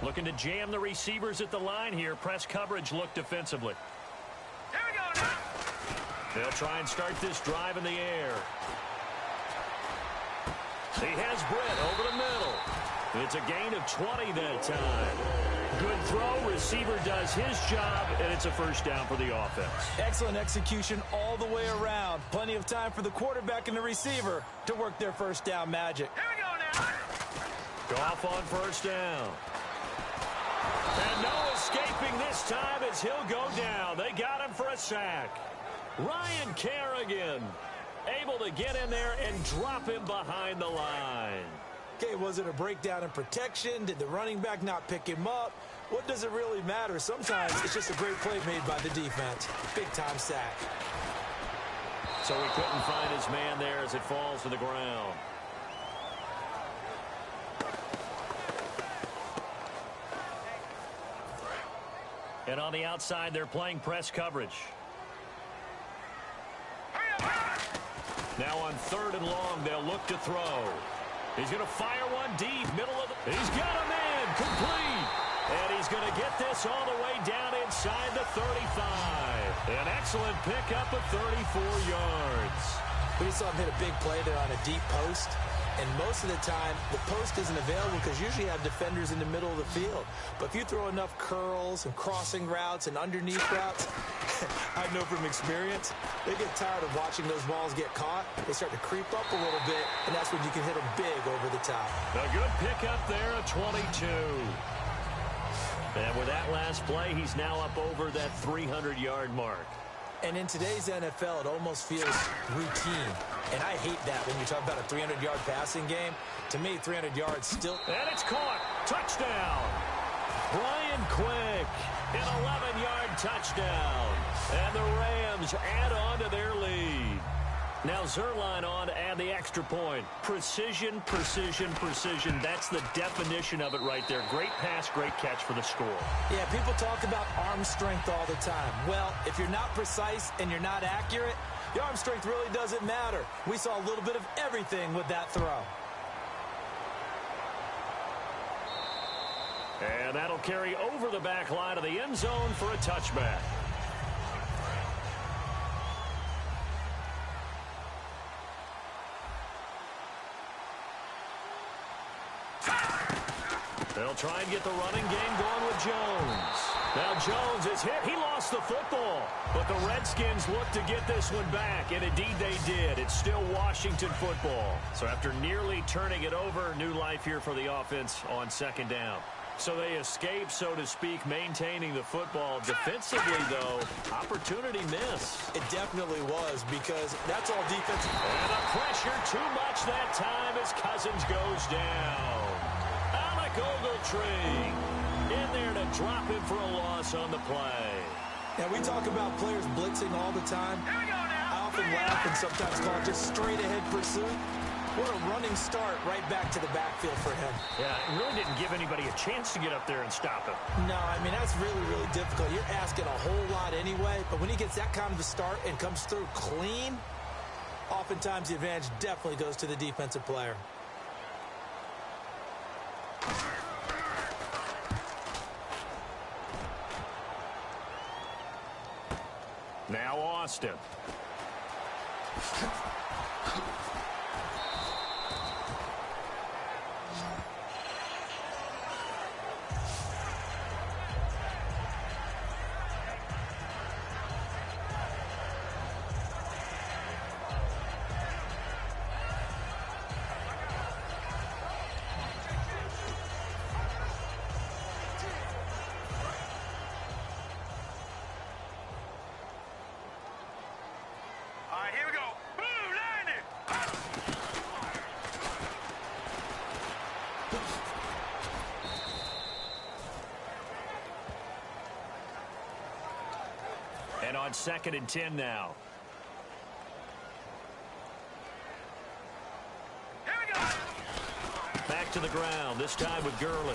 Looking to jam the receivers at the line here. Press coverage look defensively. Here we go now. They'll try and start this drive in the air. He has Britt over the middle. It's a gain of 20 that time. Good throw. Receiver does his job, and it's a first down for the offense. Excellent execution all the way around. Plenty of time for the quarterback and the receiver to work their first down magic. Here we go now. Goff on first down. And no escaping this time as he'll go down. They got him for a sack. Ryan Kerrigan able to get in there and drop him behind the line. Okay, was it a breakdown in protection? Did the running back not pick him up? What does it really matter? Sometimes it's just a great play made by the defense. Big-time sack. So he couldn't find his man there as it falls to the ground. And on the outside, they're playing press coverage. Now on 3rd and long, they'll look to throw. He's going to fire one deep, middle of the... He's got a man, complete. And he's going to get this all the way down inside the 35. An excellent pickup of 34 yards. We just saw him hit a big play there on a deep post. And most of the time, the post isn't available because usually you have defenders in the middle of the field. But if you throw enough curls and crossing routes and underneath routes, I know from experience, they get tired of watching those balls get caught. They start to creep up a little bit, and that's when you can hit them big over the top. A good pickup there, a 22. And with that last play, he's now up over that 300-yard mark. And in today's NFL, it almost feels routine. And I hate that when you talk about a 300-yard passing game. To me, 300 yards still... And it's caught. Touchdown. Brian Quick, an 11-yard touchdown. And the Rams add on to their lead. Now Zerline on to add the extra point. Precision, precision, precision. That's the definition of it right there. Great pass, great catch for the score. Yeah, people talk about arm strength all the time. Well, if you're not precise and you're not accurate, your arm strength really doesn't matter. We saw a little bit of everything with that throw. And that'll carry over the back line of the end zone for a touchback. They'll try and get the running game going with Jones. Now Jones is hit. He lost the football. But the Redskins look to get this one back, and indeed they did. It's still Washington football. So after nearly turning it over, new life here for the offense on 2nd down. So they escape, so to speak, maintaining the football. Defensively, though, opportunity miss. It definitely was, because that's all defense. And the pressure too much that time as Cousins goes down. Ogletree in there to drop him for a loss on the play. Now, we talk about players blitzing all the time. Here we go now. I often laugh and sometimes call it just straight-ahead pursuit. What a running start right back to the backfield for him. Yeah, it really didn't give anybody a chance to get up there and stop him. No, I mean, that's really, really difficult. You're asking a whole lot anyway, but when he gets that kind of a start and comes through clean, oftentimes the advantage definitely goes to the defensive player. Now Austin. And on 2nd and 10 now. Here we go. Back to the ground, this time with Gurley.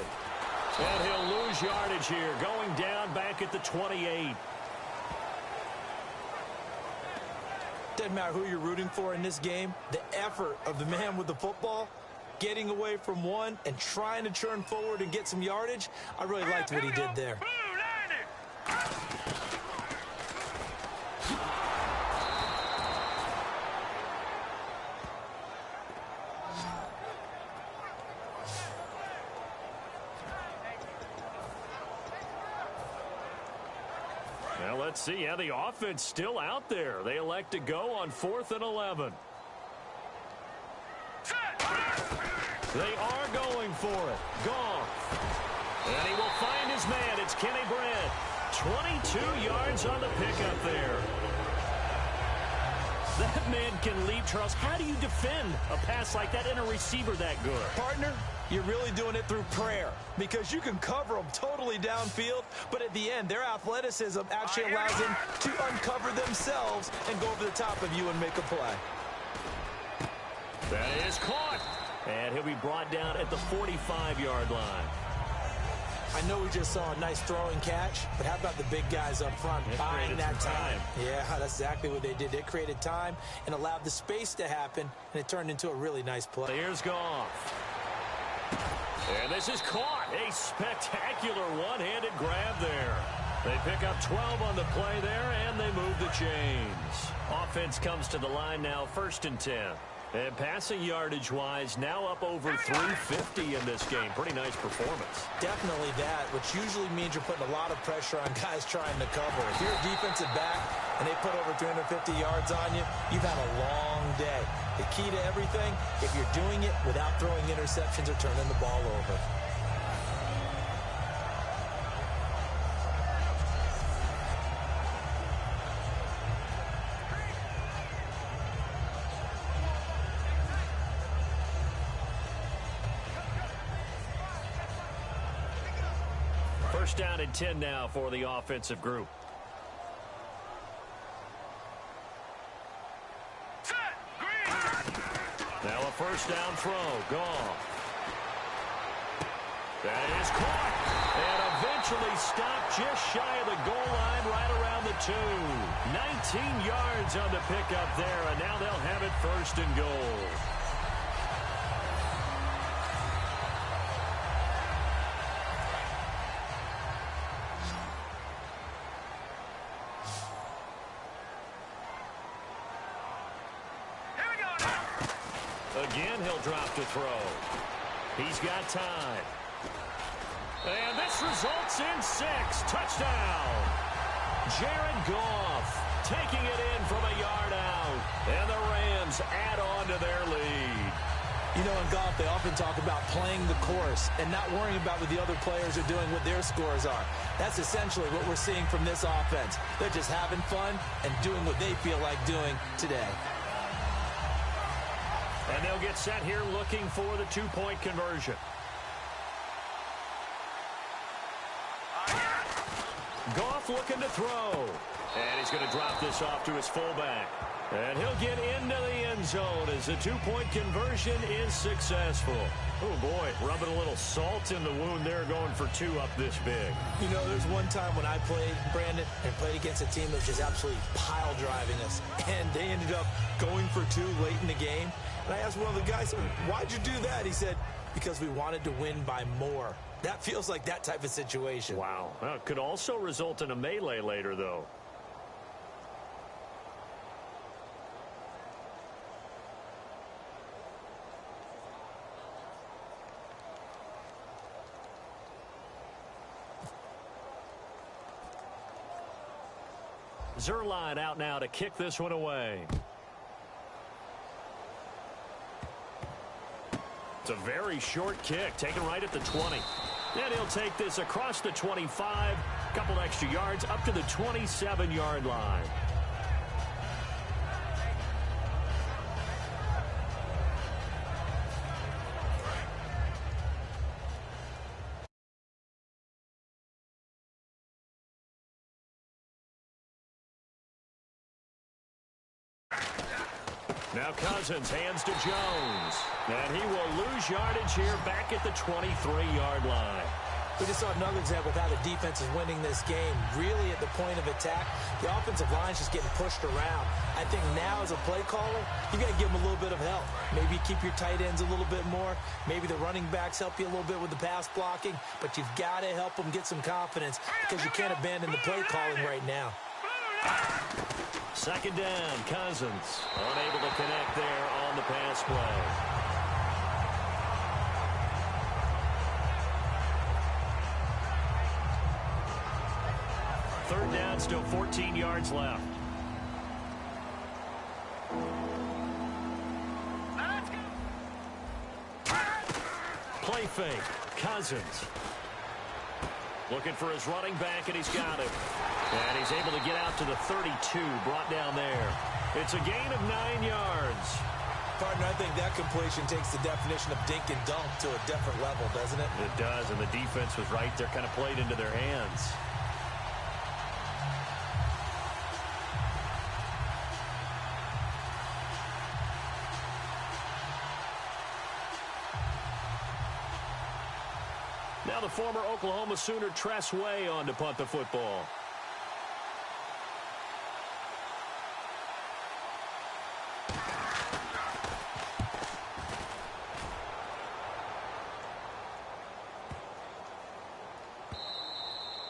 And he'll lose yardage here, going down back at the 28. Doesn't matter who you're rooting for in this game. The effort of the man with the football getting away from one and trying to turn forward and get some yardage. I really liked what he did there. Well, let's see how the offense still out there. They elect to go on 4th and 11. They are going for it. Goff. And he will find his man. It's Kenny Brett. 22 yards on the pickup there. That man can leap, Charles. How do you defend a pass like that and a receiver that good? Partner, you're really doing it through prayer because you can cover them totally downfield, but at the end, their athleticism actually allows them to uncover themselves and go over the top of you and make a play. That is caught. And he'll be brought down at the 45-yard line. I know we just saw a nice throwing catch, but how about the big guys up front buying that time? Yeah, that's exactly what they did. They created time and allowed the space to happen, and it turned into a really nice play. Here's Goff. And this is caught. A spectacular one-handed grab there. They pick up 12 on the play there, and they move the chains. Offense comes to the line now, 1st and 10. And passing yardage-wise, now up over 350 in this game. Pretty nice performance. Definitely that, which usually means you're putting a lot of pressure on guys trying to cover. If you're a defensive back and they put over 350 yards on you, you've had a long day. The key to everything, if you're doing it without throwing interceptions or turning the ball over. First down and 10 now for the offensive group. Now a first down throw. Goff. That is caught. And eventually stopped just shy of the goal line right around the 2. 19 yards on the pickup there, and now they'll have it 1st and goal. Again, he'll drop to throw. He's got time. And this results in 6. Touchdown. Jared Goff taking it in from a yard out. And the Rams add on to their lead. You know, in golf, they often talk about playing the course and not worrying about what the other players are doing, what their scores are. That's essentially what we're seeing from this offense. They're just having fun and doing what they feel like doing today. And they'll get set here looking for the 2-point conversion. Goff looking to throw. And he's going to drop this off to his fullback. And he'll get into the end zone as the 2-point conversion is successful. Oh, boy, rubbing a little salt in the wound there, going for 2 up this big. You know, there's one time when I played, Brandon, and played against a team that was just absolutely pile driving us. And they ended up going for 2 late in the game. And I asked one of the guys, why'd you do that? He said, because we wanted to win by more. That feels like that type of situation. Wow. Well, it could also result in a melee later, though. Zerline out now to kick this one away. It's a very short kick, taken right at the 20. And he'll take this across the 25, a couple extra yards, up to the 27-yard line. Now Cousins hands to Jones. And he will lose yardage here back at the 23-yard line. We just saw another example of how the defense is winning this game. Really at the point of attack, the offensive line's just getting pushed around. I think now as a play caller, you got to give them a little bit of help. Maybe keep your tight ends a little bit more. Maybe the running backs help you a little bit with the pass blocking. But you've got to help them get some confidence because you can't abandon the play calling right now. Second down, Cousins. Unable to connect there on the pass play. Third down, still 14 yards left. Play fake. Cousins. Looking for his running back, and he's got him. And he's able to get out to the 32, brought down there. It's a gain of 9 yards. Partner, I think that completion takes the definition of dink and dunk to a different level, doesn't it? It does, and the defense was right there, kind of played into their hands. Now the former Oklahoma Sooner Tress Way on to punt the football.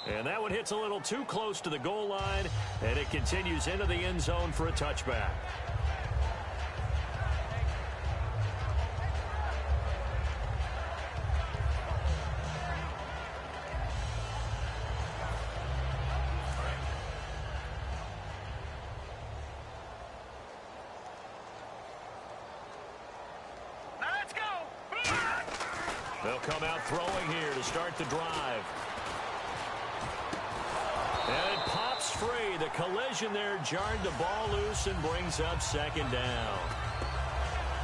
And that one hits a little too close to the goal line, and it continues into the end zone for a touchback. They'll come out throwing here to start the drive. And it pops free. The collision there jarred the ball loose and brings up second down.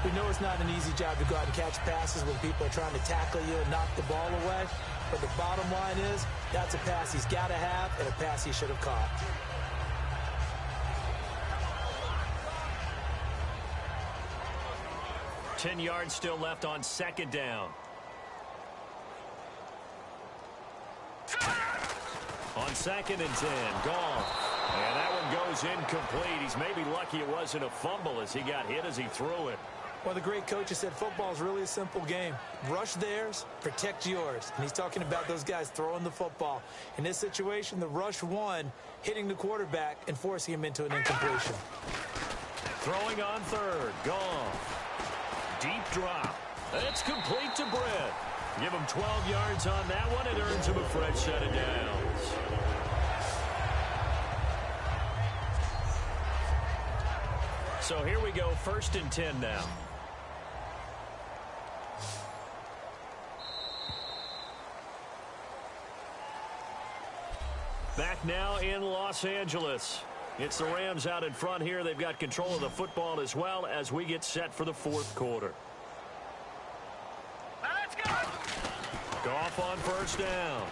We know it's not an easy job to go out and catch passes when people are trying to tackle you and knock the ball away. But the bottom line is, that's a pass he's got to have and a pass he should have caught. Ten yards still left on second down. On second and 10, Goff. And that one goes incomplete. He's maybe lucky it wasn't a fumble as he got hit as he threw it. Well, the great coach has said football is really a simple game. Rush theirs, protect yours. And he's talking about those guys throwing the football. In this situation, the rush won, hitting the quarterback and forcing him into an incompletion. Throwing on third, Goff. Deep drop. It's complete to Britt. Give him 12 yards on that one. It earns him a fresh set of downs. So here we go, first and 10 now. Back now in Los Angeles. It's the Rams out in front here. They've got control of the football as well as we get set for the fourth quarter. Let's go! Goff on first down.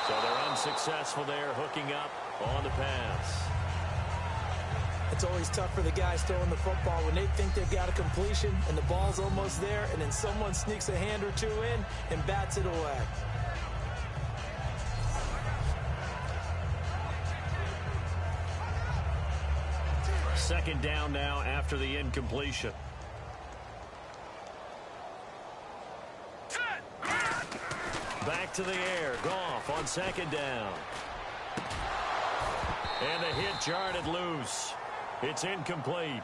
So they're unsuccessful there, hooking up on the pass. It's always tough for the guys throwing the football when they think they've got a completion and the ball's almost there, and then someone sneaks a hand or two in and bats it away. Second down now after the incompletion. Back to the air. Goff on second down. And the hit jarred it loose. It's incomplete.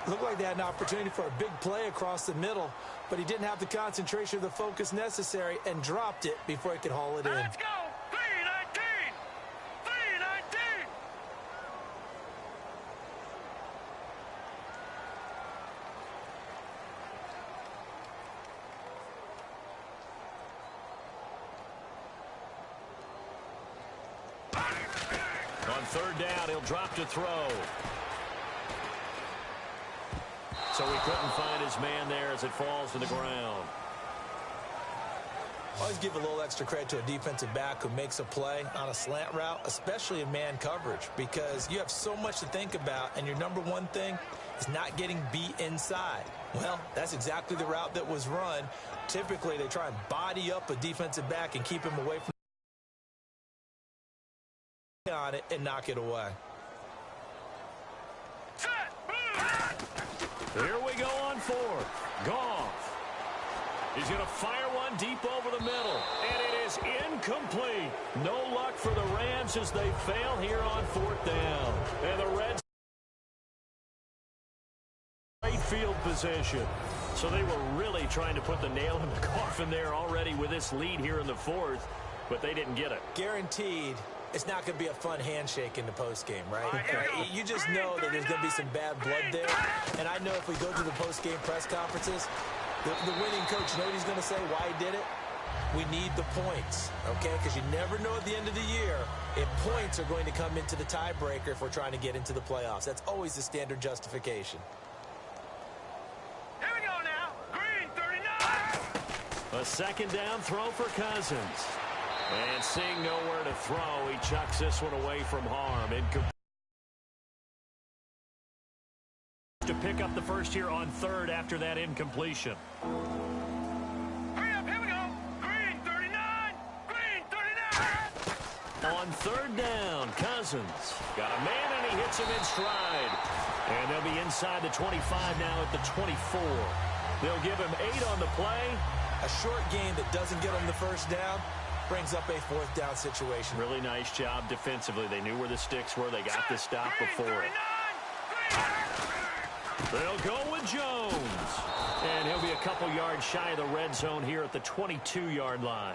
Looked like they had an opportunity for a big play across the middle, but he didn't have the concentration or the focus necessary and dropped it before he could haul it in. Let's go! 319! 319! On third down, he'll drop to throw. So he couldn't find his man there as it falls to the ground. Always give a little extra credit to a defensive back who makes a play on a slant route, especially in man coverage, because you have so much to think about, and your number one thing is not getting beat inside. Well, that's exactly the route that was run. Typically, they try and body up a defensive back and keep him away from on it and knock it away. Here we go on fourth. Goff. He's going to fire one deep over the middle, and it is incomplete. No luck for the Rams as they fail here on fourth down. And the Reds great field position. So they were really trying to put the nail in the coffin there already with this lead here in the fourth, but they didn't get it. Guaranteed. It's not going to be a fun handshake in the postgame, right? You just know that there's going to be some bad blood there. And I know if we go to the postgame press conferences, the winning coach, you know what he's going to say, why he did it? We need the points, okay? Because you never know at the end of the year if points are going to come into the tiebreaker if we're trying to get into the playoffs. That's always the standard justification. Here we go now. Green 39. A second down throw for Cousins. And seeing nowhere to throw, he chucks this one away from harm. To pick up the first here on third after that incompletion. Hurry up, here we go. Green 39. Green 39. On third down, Cousins got a man and he hits him in stride. And they'll be inside the 25 now at the 24. They'll give him 8 on the play. A short game that doesn't get him the first down brings up a fourth down situation. Really nice job defensively. They knew where the sticks were. They got the stop before it. They'll go with Jones. And he'll be a couple yards shy of the red zone here at the 22-yard line.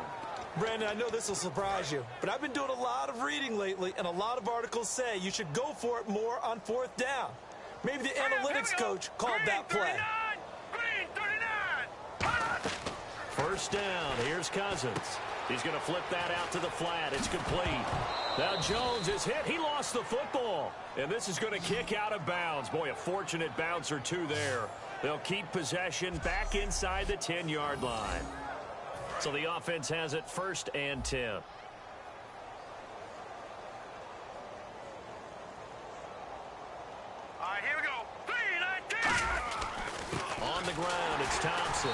Brandon, I know this will surprise you, but I've been doing a lot of reading lately, and a lot of articles say you should go for it more on fourth down. Maybe the analytics coach called that play. Green 39. First down. Here's Cousins. He's going to flip that out to the flat. It's complete. Now Jones is hit. He lost the football. And this is going to kick out of bounds. Boy, a fortunate bounce or two there. They'll keep possession back inside the 10-yard line. So the offense has it first and 10. All right, here we go. Green 19. On the ground, it's Thompson.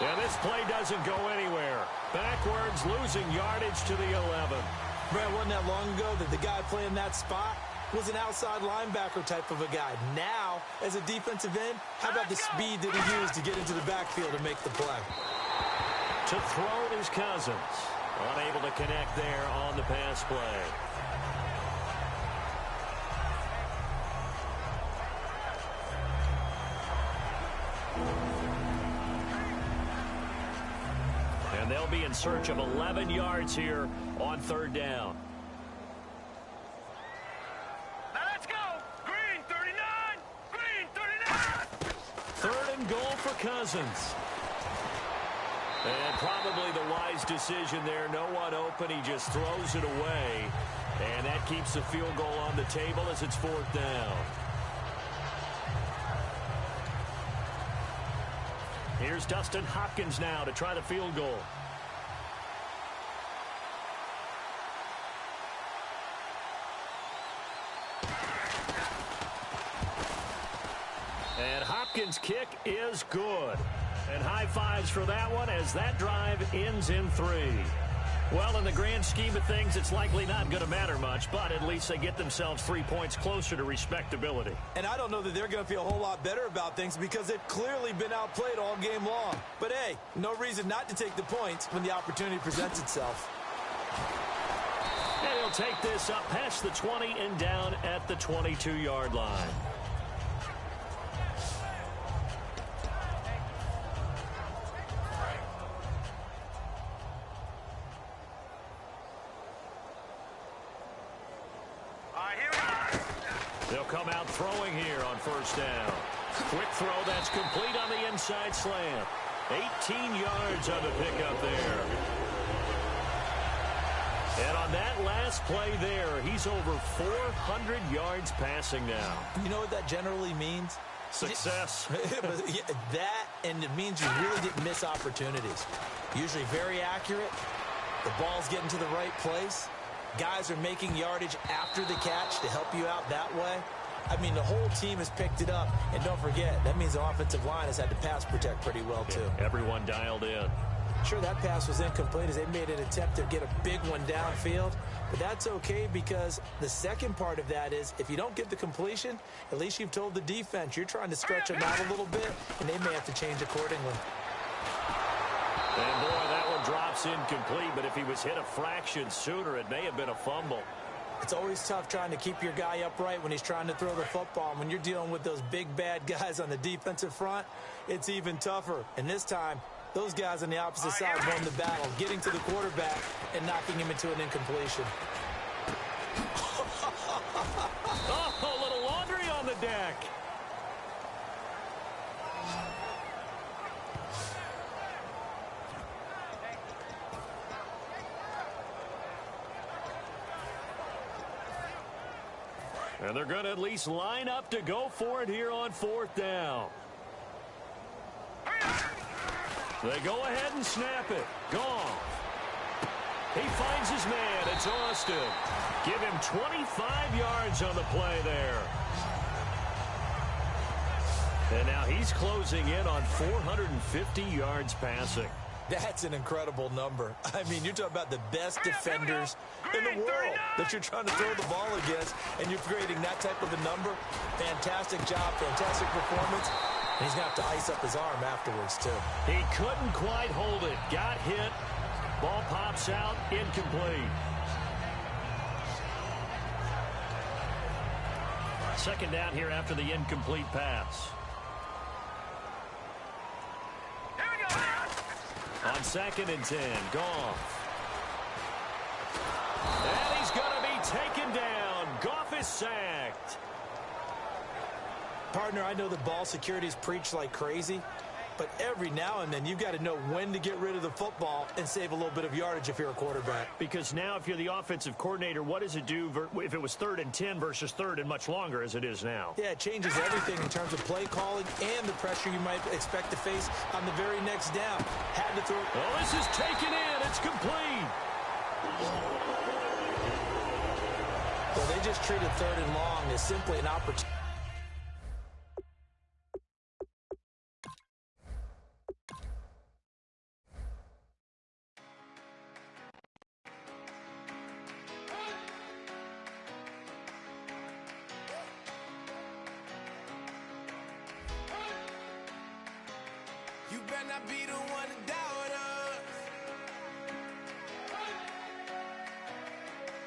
And this play doesn't go anywhere. Backwards, losing yardage to the 11. Brad, wasn't that long ago that the guy playing that spot was an outside linebacker type of a guy. Now, as a defensive end, how about the speed that he used to get into the backfield and make the play? To throw is Cousins. Unable to connect there on the pass play. And they'll be in search of 11 yards here on third down. Now let's go. Green 39. Green 39. Third and goal for Cousins. And probably the wise decision there. No one open. He just throws it away. And that keeps the field goal on the table as it's fourth down. Here's Dustin Hopkins now to try the field goal. And Hopkins' kick is good. And high fives for that one as that drive ends in 3. Well, in the grand scheme of things, it's likely not going to matter much, but at least they get themselves 3 points closer to respectability. And I don't know that they're going to feel a whole lot better about things because they've clearly been outplayed all game long. But, hey, no reason not to take the points when the opportunity presents itself. And he'll take this up past the 20 and down at the 22-yard line. They'll come out throwing here on first down. Quick throw that's complete on the inside slant. 18 yards on the pickup there. And on that last play there, he's over 400 yards passing now. You know what that generally means? Success. Yeah, that, and it means you really didn't miss opportunities. Usually very accurate. The ball's getting to the right place. Guys are making yardage after the catch to help you out that way. I mean, the whole team has picked it up. And don't forget, that means the offensive line has had to pass protect pretty well, too. Yeah, everyone dialed in. Sure, that pass was incomplete as they made an attempt to get a big one downfield. But that's okay because the second part of that is if you don't get the completion, at least you've told the defense you're trying to stretch them out a little bit, and they may have to change accordingly. And, boy, that one drops incomplete. But if he was hit a fraction sooner, it may have been a fumble. It's always tough trying to keep your guy upright when he's trying to throw the football. And when you're dealing with those big, bad guys on the defensive front, it's even tougher. And this time, those guys on the opposite side won the battle, getting to the quarterback and knocking him into an incompletion. Oh, a little laundry on the deck. And they're going to at least line up to go for it here on 4th down. They go ahead and snap it. Goff. He finds his man. It's Austin. Give him 25 yards on the play there. And now he's closing in on 450 yards passing. That's an incredible number. I mean, you're talking about the best defenders in the world that you're trying to throw the ball against, and you're creating that type of a number. Fantastic job, fantastic performance. And he's going to have to ice up his arm afterwards, too. He couldn't quite hold it. Got hit. Ball pops out. Incomplete. Second down here after the incomplete pass. On 2nd and 10, Goff. And he's going to be taken down. Goff is sacked. Partner, I know the ball security is preached like crazy, but every now and then you've got to know when to get rid of the football and save a little bit of yardage if you're a quarterback. Because now if you're the offensive coordinator, what does it do if it was 3rd and 10 versus 3rd and much longer as it is now? Yeah, it changes everything in terms of play calling and the pressure you might expect to face on the very next down. Had to throw. Oh, this is taken in. It's complete. Well, they just treated 3rd and long as simply an opportunity. You better not be the one to doubt us,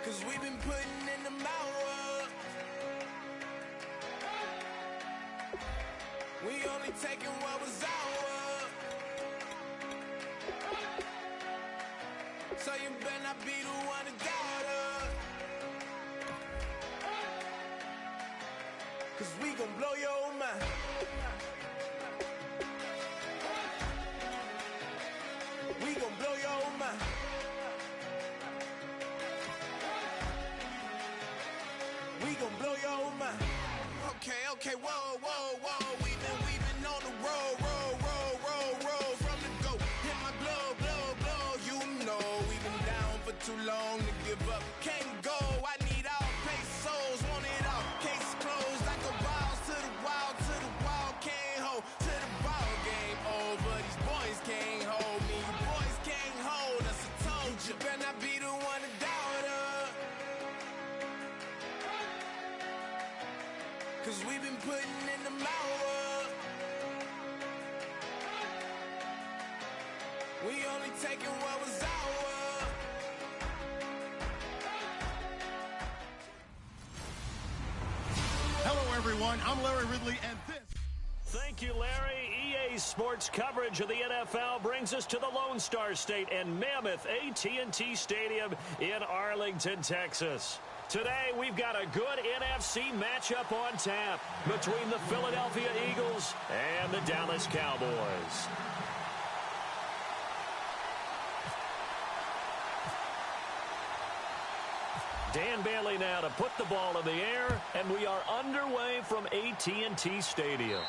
'cause we've been putting in the hours. We only taking what was ours. So you better not be the one to doubt us, 'cause we gon' blow your mind. We gon' blow your mind. We gon' blow your mind. Okay, whoa, whoa, whoa. We've been on the road, roll from the go. Hit my blow. You know we've been down for too long to give up. Can't go. I need all pesos, want it all. Case closed like a wild to the wall, can't hold to the ball game over. These boys can't hold me. You boys can't hold us. I told you. Better not be the one to doubt us, 'cause we've been putting in the hours. We only taking what was ours. Hello, everyone. I'm Larry Ridley, and this... Thank you, Larry. EA Sports coverage of the NFL brings us to the Lone Star State and mammoth AT&T Stadium in Arlington, Texas. Today, we've got a good NFC matchup on tap between the Philadelphia Eagles and the Dallas Cowboys. Dan Bailey now to put the ball in the air, and we are underway from AT&T Stadium.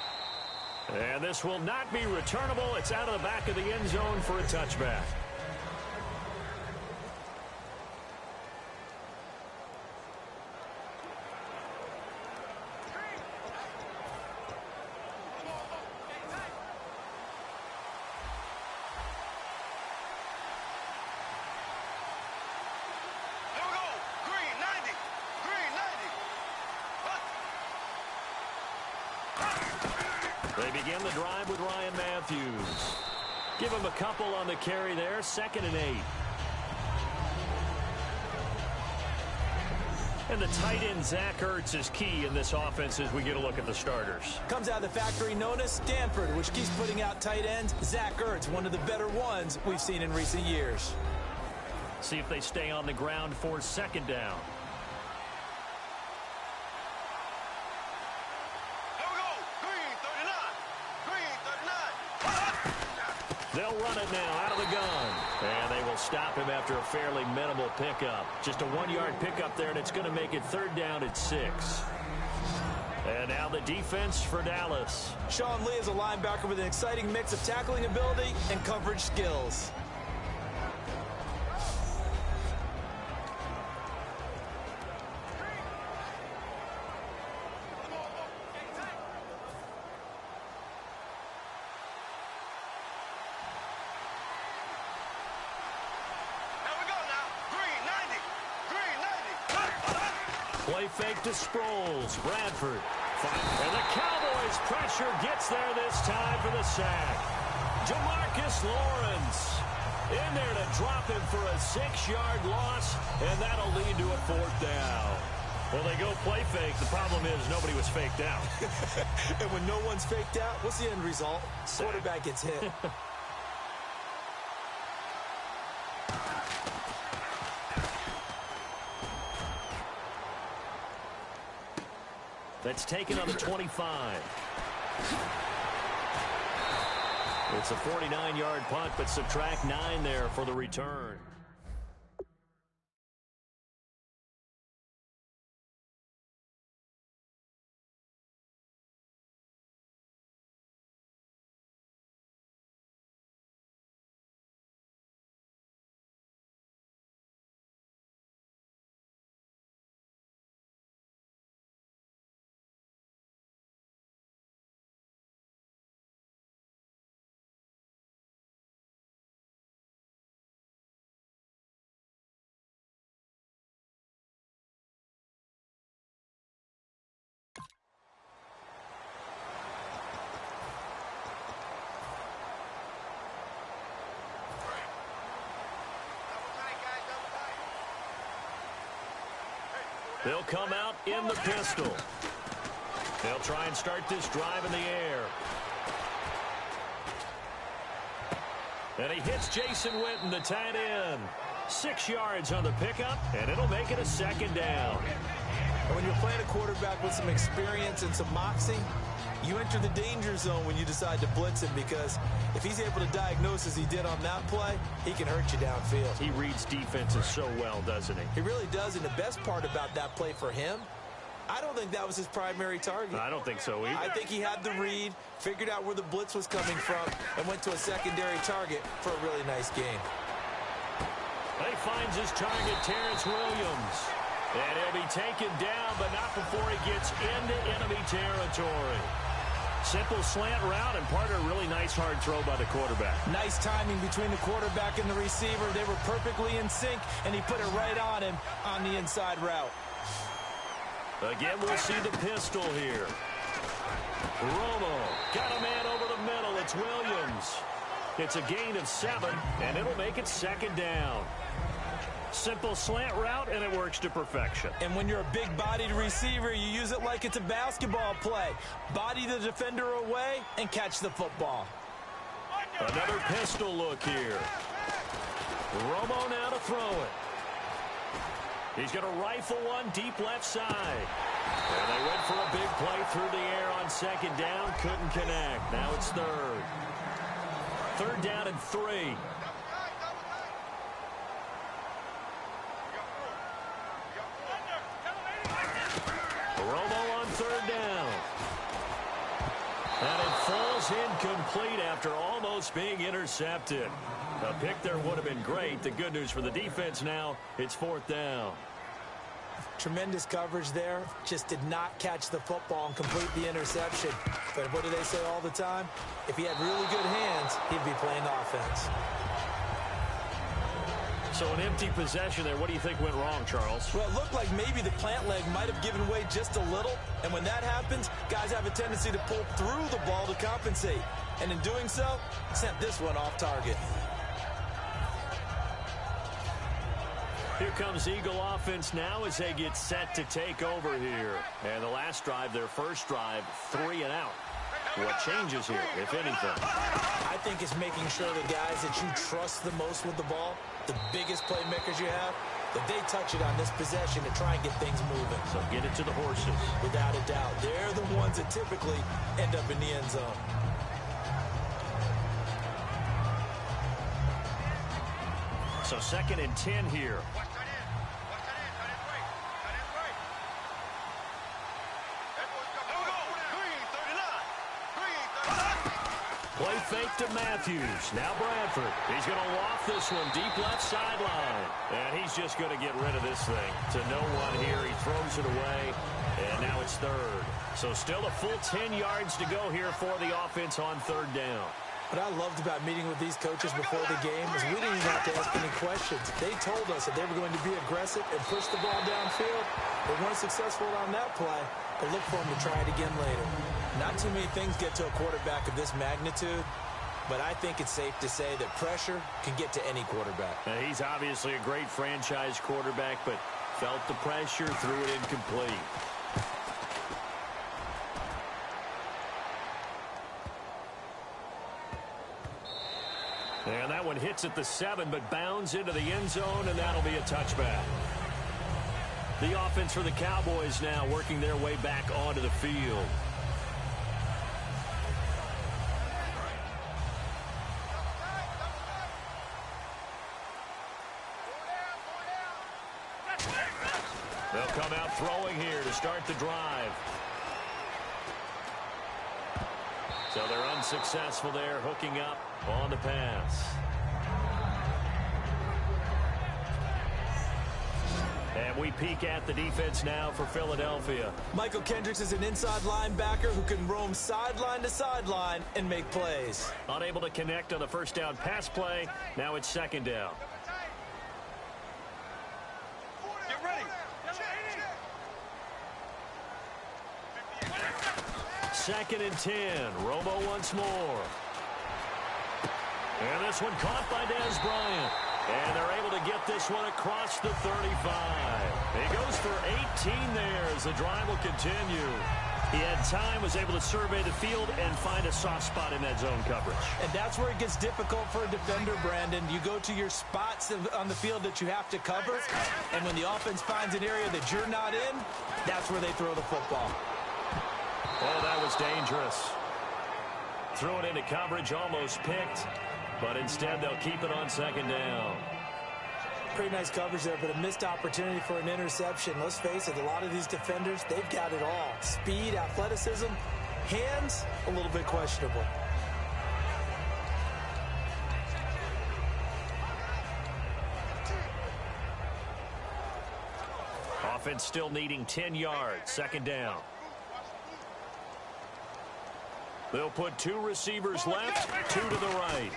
And this will not be returnable. It's out of the back of the end zone for a touchback. They begin the drive with Ryan Matthews. Give him a couple on the carry there, 2nd and 8. And the tight end, Zach Ertz, is key in this offense as we get a look at the starters. Comes out of the factory known as Stanford, which keeps putting out tight ends. Zach Ertz, one of the better ones we've seen in recent years. See if they stay on the ground for 2nd down. They'll run it now out of the gun. And they will stop him after a fairly minimal pickup. Just a 1-yard pickup there, and it's going to make it 3rd down at 6. And now the defense for Dallas. Sean Lee is a linebacker with an exciting mix of tackling ability and coverage skills. Play fake to Sproles. Bradford. And the Cowboys' pressure gets there this time for the sack. Jamarcus Lawrence in there to drop him for a 6-yard loss, and that'll lead to a 4th down. Well, they go play fake. The problem is nobody was faked out. And when no one's faked out, what's the end result? Sack. Quarterback gets hit. That's taken on the 25. It's a 49-yard punt, but subtract 9 there for the return. They'll come out in the pistol. They'll try and start this drive in the air. And he hits Jason Witten, the tight end. 6 yards on the pickup, and it'll make it a 2nd down. And when you're playing a quarterback with some experience and some moxie, you enter the danger zone when you decide to blitz him, because if he's able to diagnose as he did on that play, he can hurt you downfield. He reads defenses so well, doesn't he? He really does, and the best part about that play for him, I don't think that was his primary target. I don't think so either. I think he had the read, figured out where the blitz was coming from, and went to a secondary target for a really nice game. He finds his target, Terrence Williams. And he'll be taken down, but not before he gets into enemy territory. Simple slant route, and part of a really nice hard throw by the quarterback. Nice timing between the quarterback and the receiver. They were perfectly in sync, and he put it right on him on the inside route. Again, we'll see the pistol here. Romo got a man over the middle. It's Williams. It's a gain of 7, and it'll make it 2nd down. Simple slant route, and it works to perfection. And when you're a big-bodied receiver, you use it like it's a basketball play. Body the defender away and catch the football. Another pistol look here. Romo now to throw it. He's going to rifle one deep left side. And they went for a big play through the air on 2nd down. Couldn't connect. Now it's 3rd. 3rd down and 3. is incomplete after almost being intercepted. A pick there would have been great. The good news for the defense now, it's 4th down. Tremendous coverage there. Just did not catch the football and complete the interception. But what do they say all the time? If he had really good hands, he'd be playing offense. So an empty possession there. What do you think went wrong, Charles? Well, it looked like maybe the plant leg might have given way just a little. And when that happens, guys have a tendency to pull through the ball to compensate. And in doing so, sent this one off target. Here comes Eagle offense now as they get set to take over here. And the last drive, their first drive, 3 and out. What changes here, if anything? I think it's making sure the guys that you trust the most with the ball, the biggest playmakers you have, that they touch it on this possession to try and get things moving. So get it to the horses. Without a doubt. They're the ones that typically end up in the end zone. So 2nd and 10 here. Play fake to Matthews. Now Bradford. He's going to loft this one deep left sideline. And he's just going to get rid of this thing. To no one here. He throws it away. And now it's 3rd. So still a full 10 yards to go here for the offense on 3rd down. What I loved about meeting with these coaches before the game is we didn't even have to ask any questions. They told us that they were going to be aggressive and push the ball downfield. They weren't successful on that play, but look for them to try it again later. Not too many things get to a quarterback of this magnitude, but I think it's safe to say that pressure can get to any quarterback. He's obviously a great franchise quarterback, but felt the pressure, threw it incomplete. And that one hits at the 7, but bounds into the end zone, and that'll be a touchback. The offense for the Cowboys now working their way back onto the field. They'll come out throwing here to start the drive. So they're unsuccessful there, hooking up on the pass. And we peek at the defense now for Philadelphia. Michael Kendricks is an inside linebacker who can roam sideline to sideline and make plays. Unable to connect on the first down pass play. Now it's 2nd down. Get ready. 2nd and 10. Romo once more. And this one caught by Dez Bryant. And they're able to get this one across the 35. He goes for 18 there as the drive will continue. He had time, was able to survey the field and find a soft spot in that zone coverage. And that's where it gets difficult for a defender, Brandon. You go to your spots on the field that you have to cover, and when the offense finds an area that you're not in, that's where they throw the football. Oh, that was dangerous. Threw it into coverage, almost picked, but instead they'll keep it on 2nd down. Pretty nice coverage there, but a missed opportunity for an interception. Let's face it, a lot of these defenders, they've got it all. Speed, athleticism, hands, a little bit questionable. Offense still needing 10 yards, 2nd down. They'll put 2 receivers left, 2 to the right.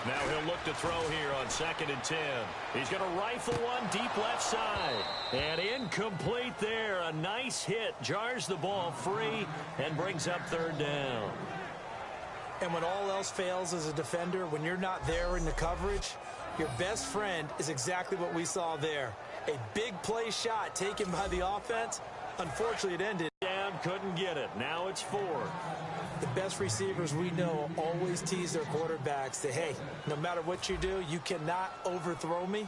Now he'll look to throw here on 2nd and 10. He's going to rifle one deep left side. And incomplete there. A nice hit. Jars the ball free and brings up 3rd down. And when all else fails as a defender, when you're not there in the coverage, your best friend is exactly what we saw there. A big play shot taken by the offense. Unfortunately, it ended. Down, couldn't get it. Now it's 4. The best receivers we know always tease their quarterbacks that, hey, no matter what you do, you cannot overthrow me.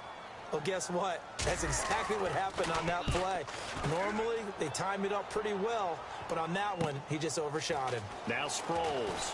Well, guess what? That's exactly what happened on that play. Normally, they time it up pretty well, but on that one, he just overshot him. Now Sproles.